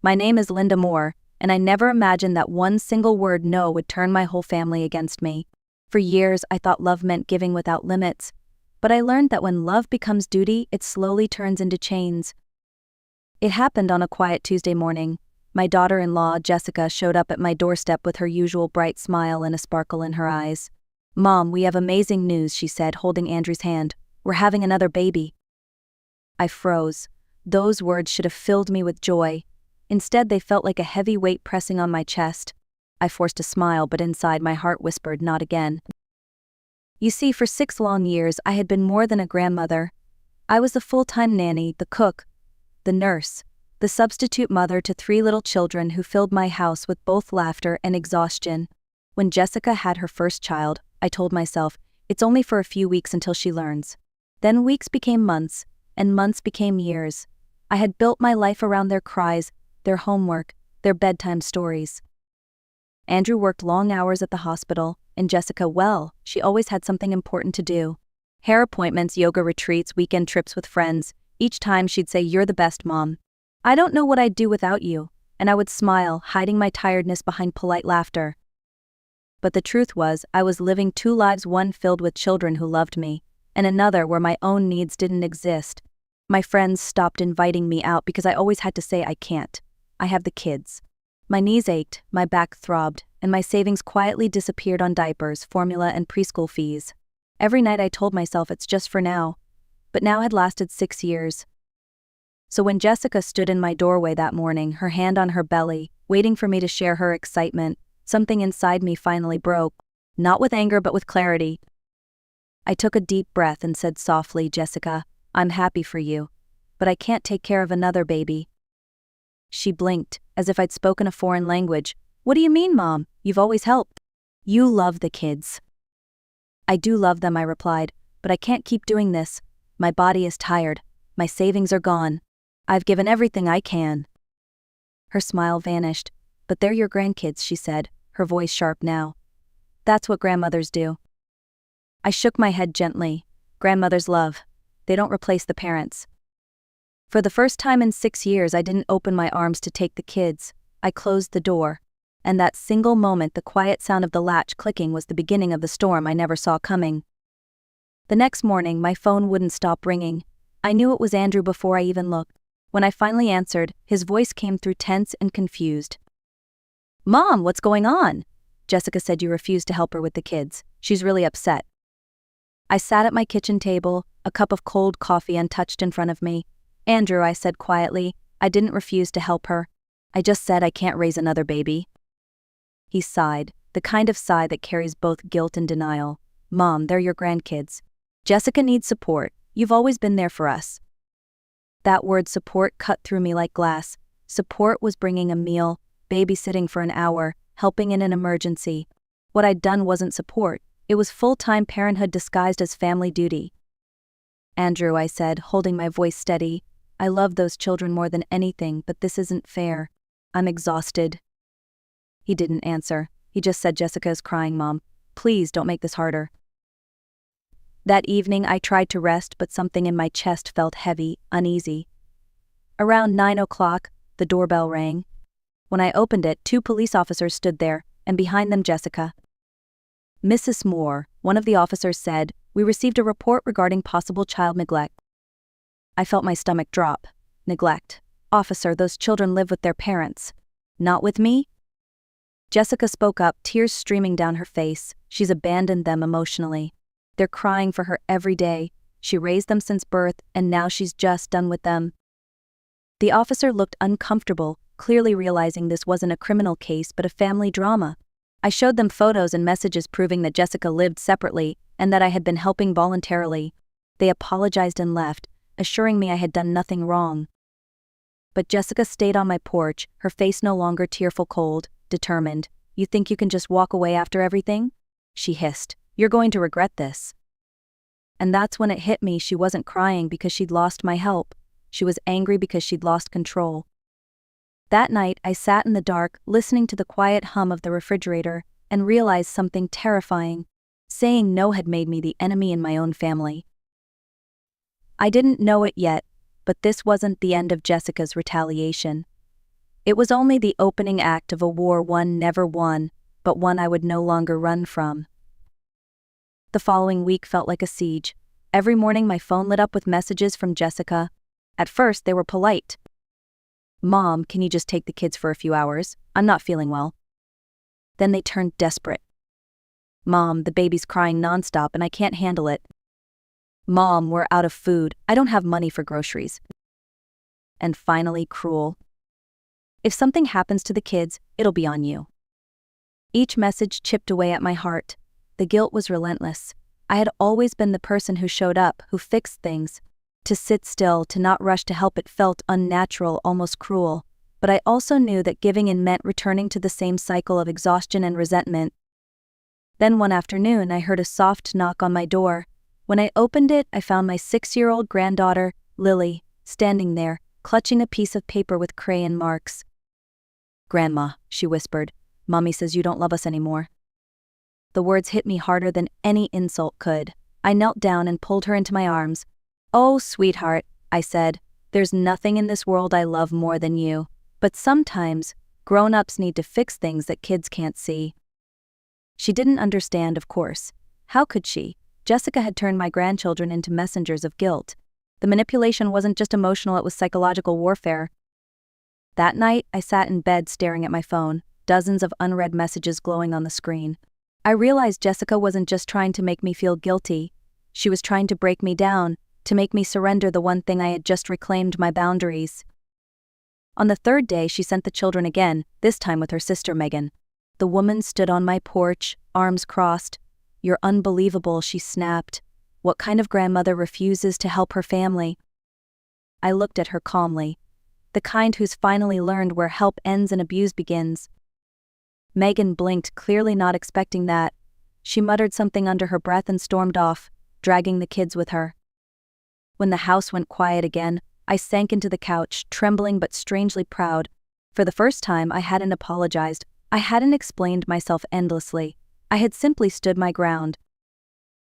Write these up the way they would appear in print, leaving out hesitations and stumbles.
My name is Linda Moore, and I never imagined that one single word no would turn my whole family against me. For years, I thought love meant giving without limits, but I learned that when love becomes duty, it slowly turns into chains. It happened on a quiet Tuesday morning. My daughter-in-law, Jessica, showed up at my doorstep with her usual bright smile and a sparkle in her eyes. "Mom, we have amazing news," she said, holding Andrew's hand. "We're having another baby." I froze. Those words should have filled me with joy. Instead, they felt like a heavy weight pressing on my chest. I forced a smile, but inside my heart whispered, "Not again." You see, for 6 long years, I had been more than a grandmother. I was the full-time nanny, the cook, the nurse, the substitute mother to 3 little children who filled my house with both laughter and exhaustion. When Jessica had her first child, I told myself, it's only for a few weeks until she learns. Then weeks became months, and months became years. I had built my life around their cries, their homework, their bedtime stories. Andrew worked long hours at the hospital, and Jessica, well, she always had something important to do. Hair appointments, yoga retreats, weekend trips with friends. Each time she'd say, "You're the best, Mom. I don't know what I'd do without you," and I would smile, hiding my tiredness behind polite laughter. But the truth was, I was living 2 lives, one filled with children who loved me, and another where my own needs didn't exist. My friends stopped inviting me out because I always had to say, "I can't. I have the kids." My knees ached, my back throbbed, and my savings quietly disappeared on diapers, formula, and preschool fees. Every night I told myself it's just for now, but now had lasted 6 years. So when Jessica stood in my doorway that morning, her hand on her belly, waiting for me to share her excitement, something inside me finally broke, not with anger but with clarity. I took a deep breath and said softly, "Jessica, I'm happy for you, but I can't take care of another baby." She blinked, as if I'd spoken a foreign language. "What do you mean, Mom? You've always helped. You love the kids." "I do love them," I replied, "but I can't keep doing this. My body is tired. My savings are gone. I've given everything I can." Her smile vanished. "But they're your grandkids," she said, her voice sharp now. "That's what grandmothers do." I shook my head gently. Grandmothers love. They don't replace the parents. For the first time in 6 years, I didn't open my arms to take the kids. I closed the door. And that single moment, the quiet sound of the latch clicking, was the beginning of the storm I never saw coming. The next morning, my phone wouldn't stop ringing. I knew it was Andrew before I even looked. When I finally answered, his voice came through tense and confused. "Mom, what's going on?" "Jessica said you refused to help her with the kids. She's really upset." I sat at my kitchen table, a cup of cold coffee untouched in front of me. "Andrew," I said quietly, "I didn't refuse to help her. I just said I can't raise another baby." He sighed, the kind of sigh that carries both guilt and denial. "Mom, they're your grandkids. Jessica needs support. You've always been there for us." That word support cut through me like glass. Support was bringing a meal, babysitting for an hour, helping in an emergency. What I'd done wasn't support. It was full-time parenthood disguised as family duty. "Andrew," I said, holding my voice steady, "I love those children more than anything, but this isn't fair. I'm exhausted." He didn't answer. He just said, "Jessica is crying, Mom. Please don't make this harder." That evening I tried to rest, but something in my chest felt heavy, uneasy. Around 9 o'clock, the doorbell rang. When I opened it, 2 police officers stood there, and behind them Jessica. "Mrs. Moore," one of the officers said, "we received a report regarding possible child neglect." I felt my stomach drop. Neglect. "Officer, those children live with their parents. Not with me?" Jessica spoke up, tears streaming down her face. "She's abandoned them emotionally. They're crying for her every day. She raised them since birth, and now she's just done with them." The officer looked uncomfortable, clearly realizing this wasn't a criminal case but a family drama. I showed them photos and messages proving that Jessica lived separately and that I had been helping voluntarily. They apologized and left, assuring me I had done nothing wrong. But Jessica stayed on my porch, her face no longer tearful, cold, determined. "You think you can just walk away after everything?" she hissed. "You're going to regret this." And that's when it hit me. She wasn't crying because she'd lost my help. She was angry because she'd lost control. That night, I sat in the dark, listening to the quiet hum of the refrigerator, and realized something terrifying. Saying no had made me the enemy in my own family. I didn't know it yet, but this wasn't the end of Jessica's retaliation. It was only the opening act of a war one never won, but one I would no longer run from. The following week felt like a siege. Every morning my phone lit up with messages from Jessica. At first they were polite. "Mom, can you just take the kids for a few hours? I'm not feeling well." Then they turned desperate. "Mom, the baby's crying nonstop and I can't handle it." "Mom, we're out of food. I don't have money for groceries." And finally, cruel. "If something happens to the kids, it'll be on you." Each message chipped away at my heart. The guilt was relentless. I had always been the person who showed up, who fixed things. To sit still, to not rush to help, it felt unnatural, almost cruel. But I also knew that giving in meant returning to the same cycle of exhaustion and resentment. Then one afternoon, I heard a soft knock on my door. When I opened it, I found my 6-year-old granddaughter, Lily, standing there, clutching a piece of paper with crayon marks. "Grandma," she whispered, "Mommy says you don't love us anymore." The words hit me harder than any insult could. I knelt down and pulled her into my arms. "Oh, sweetheart," I said, "there's nothing in this world I love more than you. But sometimes, grown-ups need to fix things that kids can't see." She didn't understand, of course. How could she? Jessica had turned my grandchildren into messengers of guilt. The manipulation wasn't just emotional, it was psychological warfare. That night, I sat in bed staring at my phone, dozens of unread messages glowing on the screen. I realized Jessica wasn't just trying to make me feel guilty. She was trying to break me down, to make me surrender the one thing I had just reclaimed: my boundaries. On the third day, she sent the children again, this time with her sister Megan. The woman stood on my porch, arms crossed. "You're unbelievable," she snapped. "What kind of grandmother refuses to help her family?" I looked at her calmly. The kind who's finally learned where help ends and abuse begins. Megan blinked, clearly not expecting that. She muttered something under her breath and stormed off, dragging the kids with her. When the house went quiet again, I sank into the couch, trembling but strangely proud. For the first time, I hadn't apologized. I hadn't explained myself endlessly. I had simply stood my ground.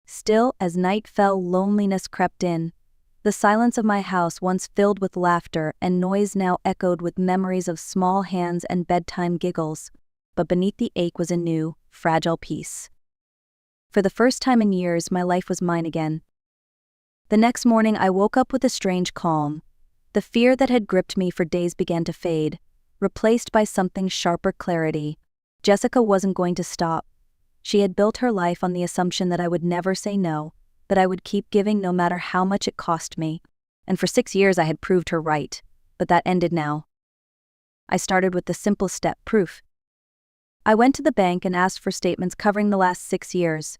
Still, as night fell, loneliness crept in. The silence of my house, once filled with laughter and noise, now echoed with memories of small hands and bedtime giggles. But beneath the ache was a new, fragile peace. For the first time in years, my life was mine again. The next morning, I woke up with a strange calm. The fear that had gripped me for days began to fade, replaced by something sharper: clarity. Jessica wasn't going to stop. She had built her life on the assumption that I would never say no, that I would keep giving no matter how much it cost me. And for 6 years I had proved her right, but that ended now. I started with the simple step: proof. I went to the bank and asked for statements covering the last 6 years.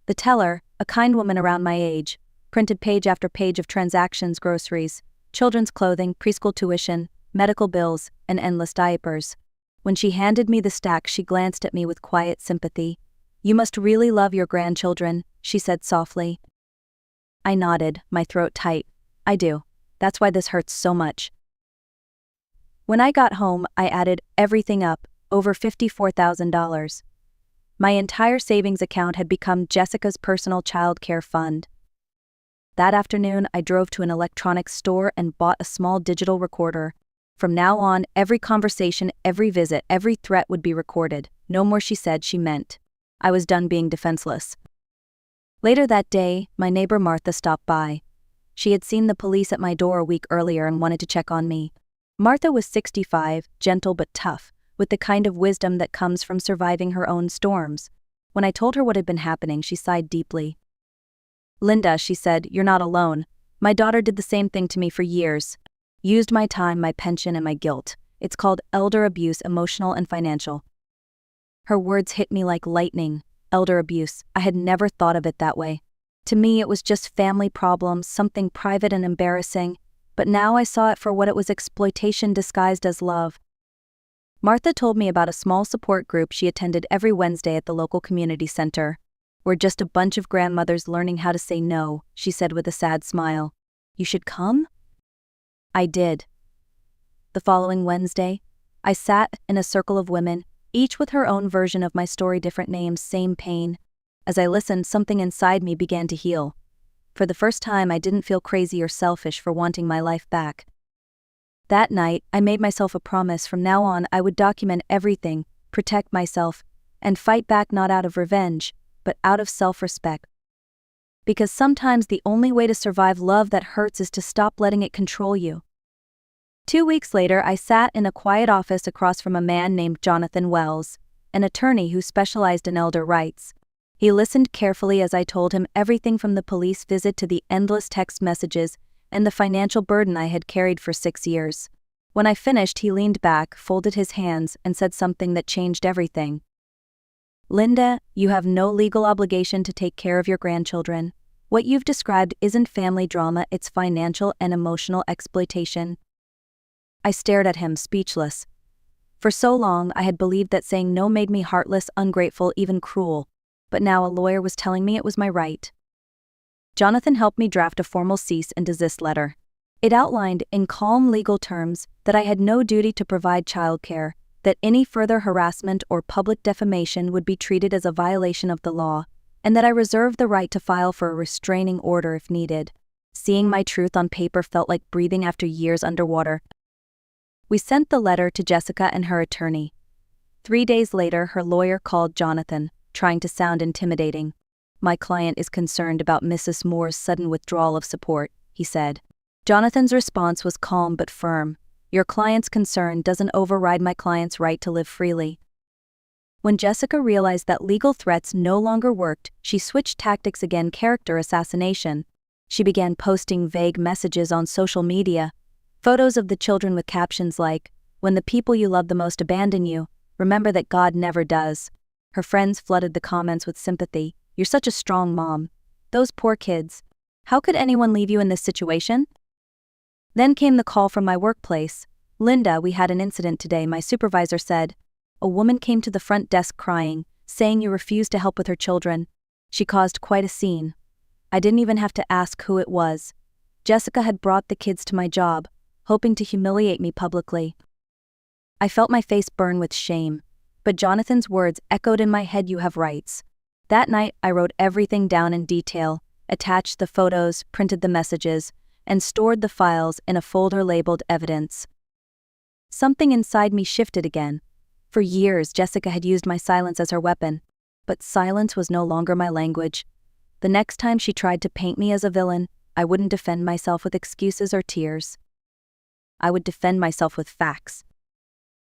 The teller, a kind woman around my age, printed page after page of transactions: groceries, children's clothing, preschool tuition, medical bills, and endless diapers. When she handed me the stack, she glanced at me with quiet sympathy. "You must really love your grandchildren," she said softly. I nodded, my throat tight. "I do. That's why this hurts so much." When I got home, I added everything up, over $54,000. My entire savings account had become Jessica's personal child care fund. That afternoon, I drove to an electronics store and bought a small digital recorder. From now on, every conversation, every visit, every threat would be recorded. No more she said, she meant. I was done being defenseless. Later that day, my neighbor Martha stopped by. She had seen the police at my door a week earlier and wanted to check on me. Martha was 65, gentle but tough, with the kind of wisdom that comes from surviving her own storms. When I told her what had been happening, she sighed deeply. "Linda," she said, "you're not alone. My daughter did the same thing to me for years. Used my time, my pension, and my guilt. It's called elder abuse, emotional and financial." Her words hit me like lightning. Elder abuse. I had never thought of it that way. To me, it was just family problems, something private and embarrassing. But now I saw it for what it was: exploitation disguised as love. Martha told me about a small support group she attended every Wednesday at the local community center. "We're just a bunch of grandmothers learning how to say no," she said with a sad smile. "You should come?" I did. The following Wednesday, I sat in a circle of women, each with her own version of my story, different names, same pain. As I listened, something inside me began to heal. For the first time, I didn't feel crazy or selfish for wanting my life back. That night, I made myself a promise from now on I would document everything, protect myself, and fight back not out of revenge, but out of self-respect. Because sometimes the only way to survive love that hurts is to stop letting it control you. 2 weeks later, I sat in a quiet office across from a man named Jonathan Wells, an attorney who specialized in elder rights. He listened carefully as I told him everything from the police visit to the endless text messages and the financial burden I had carried for 6 years. When I finished, he leaned back, folded his hands, and said something that changed everything. "Linda, you have no legal obligation to take care of your grandchildren. What you've described isn't family drama, it's financial and emotional exploitation." I stared at him, speechless. For so long, I had believed that saying no made me heartless, ungrateful, even cruel. But now a lawyer was telling me it was my right. Jonathan helped me draft a formal cease and desist letter. It outlined, in calm legal terms, that I had no duty to provide childcare, that any further harassment or public defamation would be treated as a violation of the law, and that I reserved the right to file for a restraining order if needed. Seeing my truth on paper felt like breathing after years underwater. We sent the letter to Jessica and her attorney. 3 days later, her lawyer called Jonathan, trying to sound intimidating. "My client is concerned about Mrs. Moore's sudden withdrawal of support," he said. Jonathan's response was calm but firm. "Your client's concern doesn't override my client's right to live freely." When Jessica realized that legal threats no longer worked, she switched tactics again: character assassination. She began posting vague messages on social media, photos of the children with captions like, "When the people you love the most abandon you, remember that God never does." Her friends flooded the comments with sympathy. "You're such a strong mom. Those poor kids. How could anyone leave you in this situation?" Then came the call from my workplace. "Linda, we had an incident today," my supervisor said. "A woman came to the front desk crying, saying you refused to help with her children. She caused quite a scene. I didn't even have to ask who it was. Jessica had brought the kids to my job, hoping to humiliate me publicly." I felt my face burn with shame, but Jonathan's words echoed in my head: "You have rights." That night, I wrote everything down in detail, attached the photos, printed the messages, and stored the files in a folder labeled evidence. Something inside me shifted again. For years, Jessica had used my silence as her weapon, but silence was no longer my language. The next time she tried to paint me as a villain, I wouldn't defend myself with excuses or tears. I would defend myself with facts.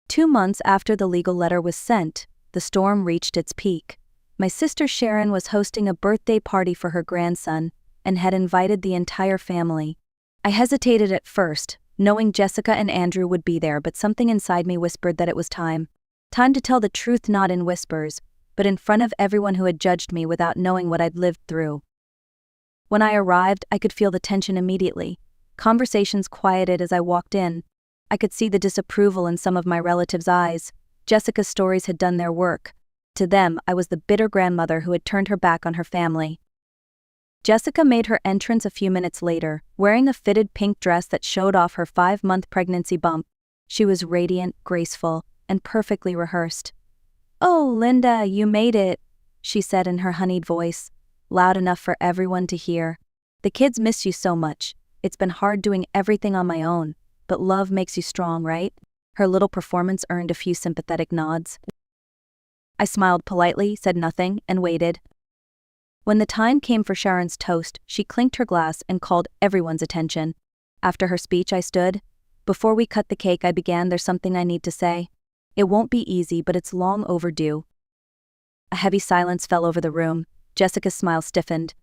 2 months after the legal letter was sent, the storm reached its peak. My sister Sharon was hosting a birthday party for her grandson and had invited the entire family. I hesitated at first, knowing Jessica and Andrew would be there, but something inside me whispered that it was time. Time to tell the truth, not in whispers, but in front of everyone who had judged me without knowing what I'd lived through. When I arrived, I could feel the tension immediately. Conversations quieted as I walked in. I could see the disapproval in some of my relatives' eyes. Jessica's stories had done their work. To them, I was the bitter grandmother who had turned her back on her family. Jessica made her entrance a few minutes later, wearing a fitted pink dress that showed off her 5-month pregnancy bump. She was radiant, graceful, and perfectly rehearsed. "Oh, Linda, you made it," she said in her honeyed voice, loud enough for everyone to hear. "The kids miss you so much. It's been hard doing everything on my own, but love makes you strong, right?" Her little performance earned a few sympathetic nods. I smiled politely, said nothing, and waited. When the time came for Sharon's toast, she clinked her glass and called everyone's attention. After her speech, I stood. "Before we cut the cake," I began, "there's something I need to say. It won't be easy, but it's long overdue." A heavy silence fell over the room. Jessica's smile stiffened.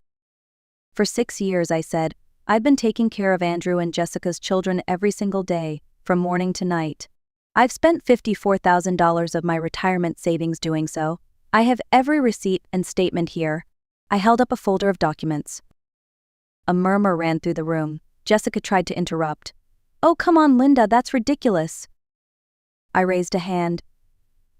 "For 6 years," I said, "I've been taking care of Andrew and Jessica's children every single day, from morning to night. I've spent $54,000 of my retirement savings doing so. I have every receipt and statement here." I held up a folder of documents. A murmur ran through the room. Jessica tried to interrupt. "Oh, come on, Linda, that's ridiculous." I raised a hand.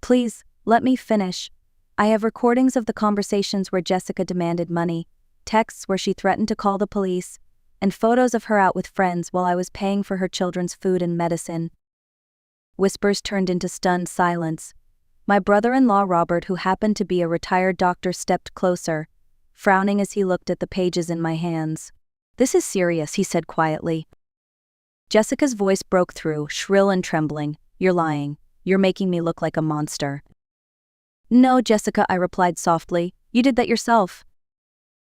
"Please, let me finish. I have recordings of the conversations where Jessica demanded money, texts where she threatened to call the police, and photos of her out with friends while I was paying for her children's food and medicine." Whispers turned into stunned silence. My brother-in-law Robert, who happened to be a retired doctor, stepped closer, frowning as he looked at the pages in my hands. "This is serious," he said quietly. Jessica's voice broke through, shrill and trembling. "You're lying. You're making me look like a monster." "No, Jessica," I replied softly. "You did that yourself."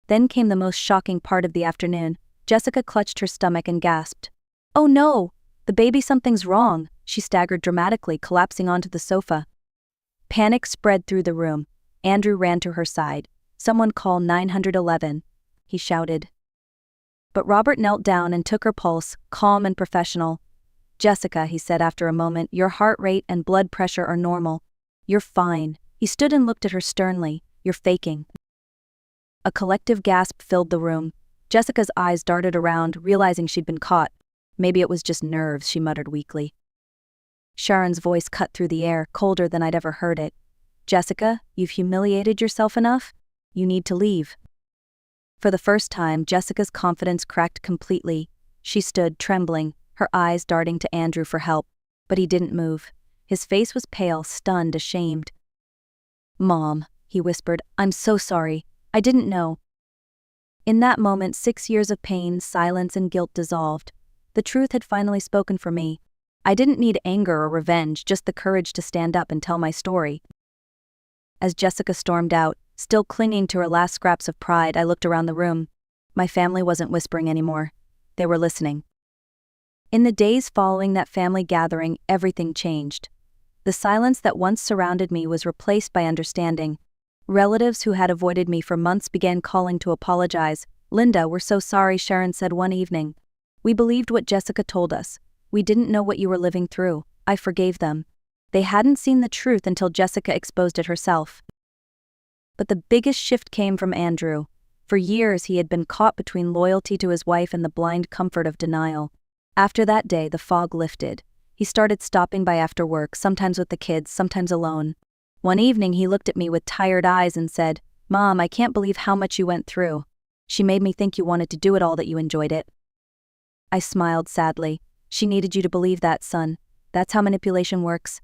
Then came the most shocking part of the afternoon. Jessica clutched her stomach and gasped. "Oh no! The baby, something's wrong." She staggered dramatically, collapsing onto the sofa. Panic spread through the room. Andrew ran to her side. "Someone call 911, he shouted. But Robert knelt down and took her pulse, calm and professional. "Jessica," he said after a moment, "your heart rate and blood pressure are normal. You're fine." He stood and looked at her sternly. "You're faking." A collective gasp filled the room. Jessica's eyes darted around, realizing she'd been caught. "Maybe it was just nerves," she muttered weakly. Sharon's voice cut through the air, colder than I'd ever heard it. "Jessica, you've humiliated yourself enough. You need to leave." For the first time, Jessica's confidence cracked completely. She stood, trembling, her eyes darting to Andrew for help. But he didn't move. His face was pale, stunned, ashamed. "Mom," he whispered, "I'm so sorry. I didn't know." In that moment, 6 years of pain, silence, and guilt dissolved. The truth had finally spoken for me. I didn't need anger or revenge, just the courage to stand up and tell my story. As Jessica stormed out, still clinging to her last scraps of pride, I looked around the room. My family wasn't whispering anymore. They were listening. In the days following that family gathering, everything changed. The silence that once surrounded me was replaced by understanding. Relatives who had avoided me for months began calling to apologize. "Linda, we're so sorry," Sharon said one evening. "We believed what Jessica told us. We didn't know what you were living through." I forgave them. They hadn't seen the truth until Jessica exposed it herself. But the biggest shift came from Andrew. For years he had been caught between loyalty to his wife and the blind comfort of denial. After that day, the fog lifted. He started stopping by after work, sometimes with the kids, sometimes alone. One evening he looked at me with tired eyes and said, "Mom, I can't believe how much you went through. She made me think you wanted to do it all, that you enjoyed it." I smiled sadly. "She needed you to believe that, son. That's how manipulation works."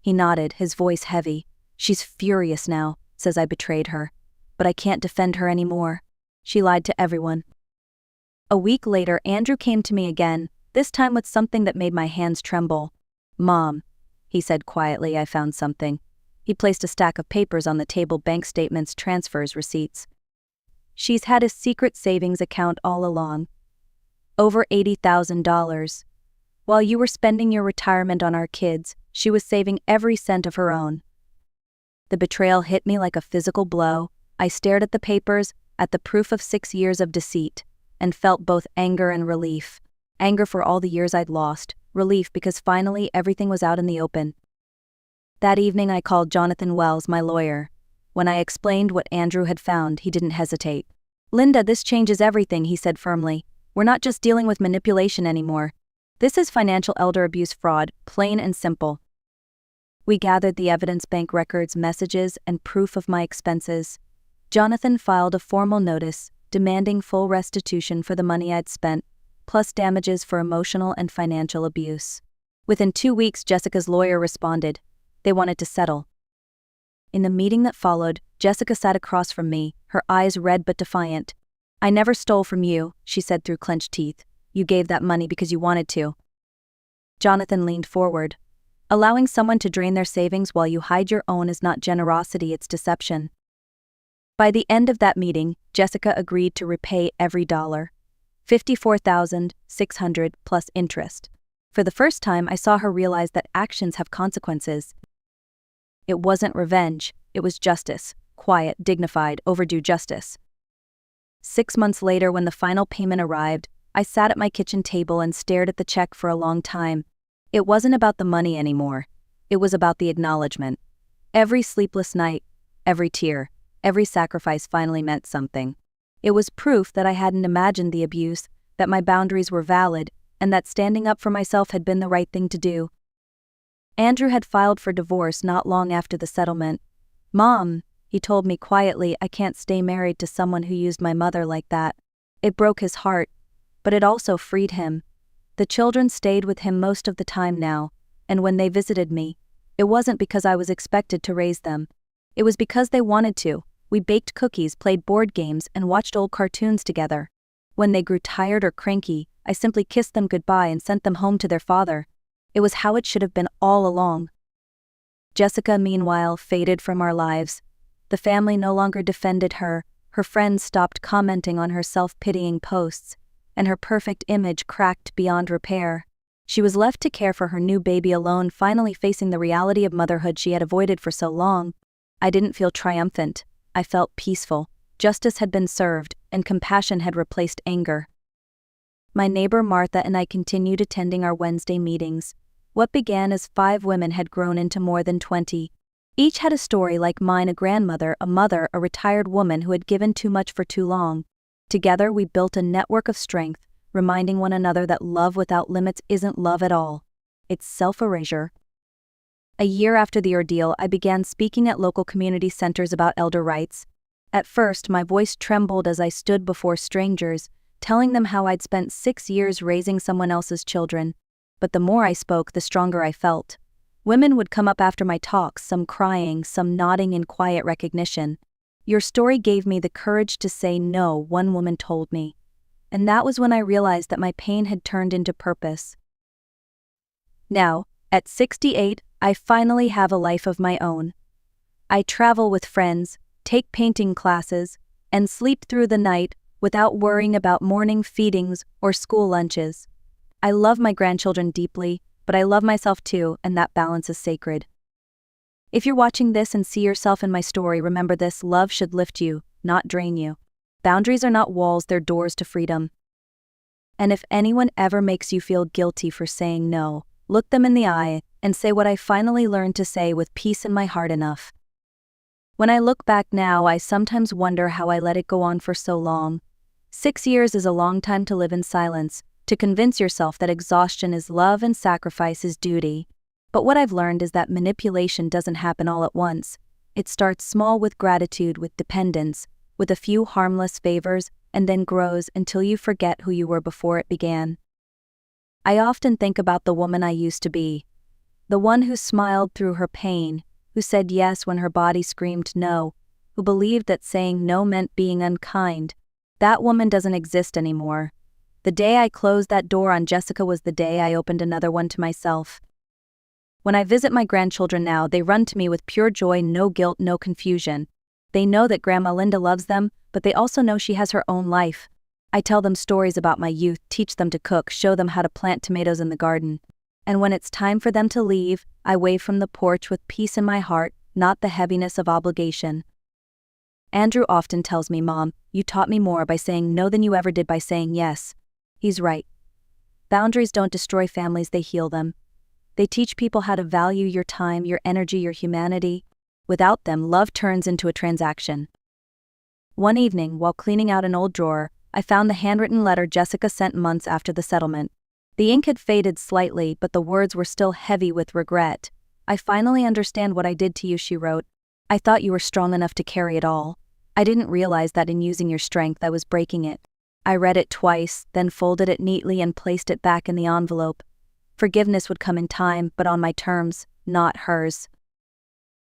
He nodded, his voice heavy. "She's furious now, says I betrayed her. But I can't defend her anymore. She lied to everyone." A week later, Andrew came to me again, this time with something that made my hands tremble. "Mom," he said quietly, "I found something." He placed a stack of papers on the table: bank statements, transfers, receipts. "She's had a secret savings account all along. Over $80,000. While you were spending your retirement on our kids, she was saving every cent of her own." The betrayal hit me like a physical blow. I stared at the papers, at the proof of 6 years of deceit, and felt both anger and relief. Anger for all the years I'd lost, relief because finally everything was out in the open. That evening I called Jonathan Wells, my lawyer. When I explained what Andrew had found, he didn't hesitate. "Linda, this changes everything," he said firmly. "We're not just dealing with manipulation anymore. This is financial elder abuse fraud, plain and simple." We gathered the evidence: bank records, messages, and proof of my expenses. Jonathan filed a formal notice demanding full restitution for the money I'd spent, plus damages for emotional and financial abuse. Within 2 weeks, Jessica's lawyer responded. They wanted to settle. In the meeting that followed, Jessica sat across from me, her eyes red but defiant. "I never stole from you," she said through clenched teeth. "You gave that money because you wanted to." Jonathan leaned forward. "Allowing someone to drain their savings while you hide your own is not generosity, it's deception." By the end of that meeting, Jessica agreed to repay every dollar. $54,600 plus interest. For the first time, I saw her realize that actions have consequences. It wasn't revenge, it was justice. Quiet, dignified, overdue justice. 6 months later, when the final payment arrived, I sat at my kitchen table and stared at the check for a long time. It wasn't about the money anymore. It was about the acknowledgement. Every sleepless night, every tear, every sacrifice finally meant something. It was proof that I hadn't imagined the abuse, that my boundaries were valid, and that standing up for myself had been the right thing to do. Andrew had filed for divorce not long after the settlement. "Mom," he told me quietly, "I can't stay married to someone who used my mother like that." It broke his heart, but it also freed him. The children stayed with him most of the time now, and when they visited me, it wasn't because I was expected to raise them. It was because they wanted to. We baked cookies, played board games, and watched old cartoons together. When they grew tired or cranky, I simply kissed them goodbye and sent them home to their father. It was how it should have been all along. Jessica, meanwhile, faded from our lives. The family no longer defended her, her friends stopped commenting on her self-pitying posts, and her perfect image cracked beyond repair. She was left to care for her new baby alone, finally facing the reality of motherhood she had avoided for so long. I didn't feel triumphant. I felt peaceful. Justice had been served, and compassion had replaced anger. My neighbor Martha and I continued attending our Wednesday meetings. What began as 5 women had grown into more than 20. Each had a story like mine: a grandmother, a mother, a retired woman who had given too much for too long. Together we built a network of strength, reminding one another that love without limits isn't love at all. It's self-erasure. A year after the ordeal, I began speaking at local community centers about elder rights. At first, my voice trembled as I stood before strangers, telling them how I'd spent 6 years raising someone else's children. But the more I spoke, the stronger I felt. Women would come up after my talks, some crying, some nodding in quiet recognition. "Your story gave me the courage to say no," one woman told me. And that was when I realized that my pain had turned into purpose. Now, at 68, I finally have a life of my own. I travel with friends, take painting classes, and sleep through the night without worrying about morning feedings or school lunches. I love my grandchildren deeply, but I love myself too, and that balance is sacred. If you're watching this and see yourself in my story, remember this: love should lift you, not drain you. Boundaries are not walls, they're doors to freedom. And if anyone ever makes you feel guilty for saying no, look them in the eye and say what I finally learned to say with peace in my heart: enough. When I look back now, I sometimes wonder how I let it go on for so long. 6 years is a long time to live in silence, to convince yourself that exhaustion is love and sacrifice is duty. But what I've learned is that manipulation doesn't happen all at once. It starts small, with gratitude, with dependence, with a few harmless favors, and then grows until you forget who you were before it began. I often think about the woman I used to be. The one who smiled through her pain, who said yes when her body screamed no, who believed that saying no meant being unkind. That woman doesn't exist anymore. The day I closed that door on Jessica was the day I opened another one to myself. When I visit my grandchildren now, they run to me with pure joy, no guilt, no confusion. They know that Grandma Linda loves them, but they also know she has her own life. I tell them stories about my youth, teach them to cook, show them how to plant tomatoes in the garden. And when it's time for them to leave, I wave from the porch with peace in my heart, not the heaviness of obligation. Andrew often tells me, "Mom, you taught me more by saying no than you ever did by saying yes." He's right. Boundaries don't destroy families, they heal them. They teach people how to value your time, your energy, your humanity. Without them, love turns into a transaction. One evening, while cleaning out an old drawer, I found the handwritten letter Jessica sent months after the settlement. The ink had faded slightly, but the words were still heavy with regret. "I finally understand what I did to you," she wrote. "I thought you were strong enough to carry it all. I didn't realize that in using your strength I was breaking it." I read it twice, then folded it neatly and placed it back in the envelope. Forgiveness would come in time, but on my terms, not hers.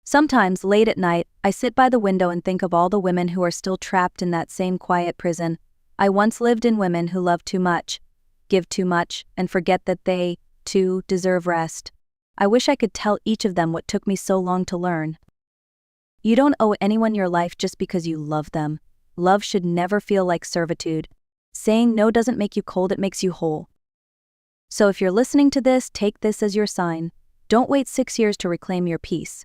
Sometimes, late at night, I sit by the window and think of all the women who are still trapped in that same quiet prison. I once lived in women who love too much, give too much, and forget that they, too, deserve rest. I wish I could tell each of them what took me so long to learn. You don't owe anyone your life just because you love them. Love should never feel like servitude. Saying no doesn't make you cold, it makes you whole. So if you're listening to this, take this as your sign. Don't wait 6 years to reclaim your peace.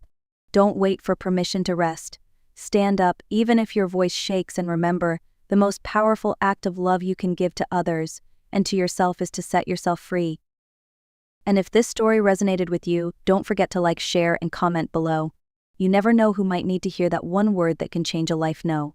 Don't wait for permission to rest. Stand up, even if your voice shakes, and remember, the most powerful act of love you can give to others and to yourself is to set yourself free. And if this story resonated with you, don't forget to like, share, and comment below. You never know who might need to hear that one word that can change a life. No.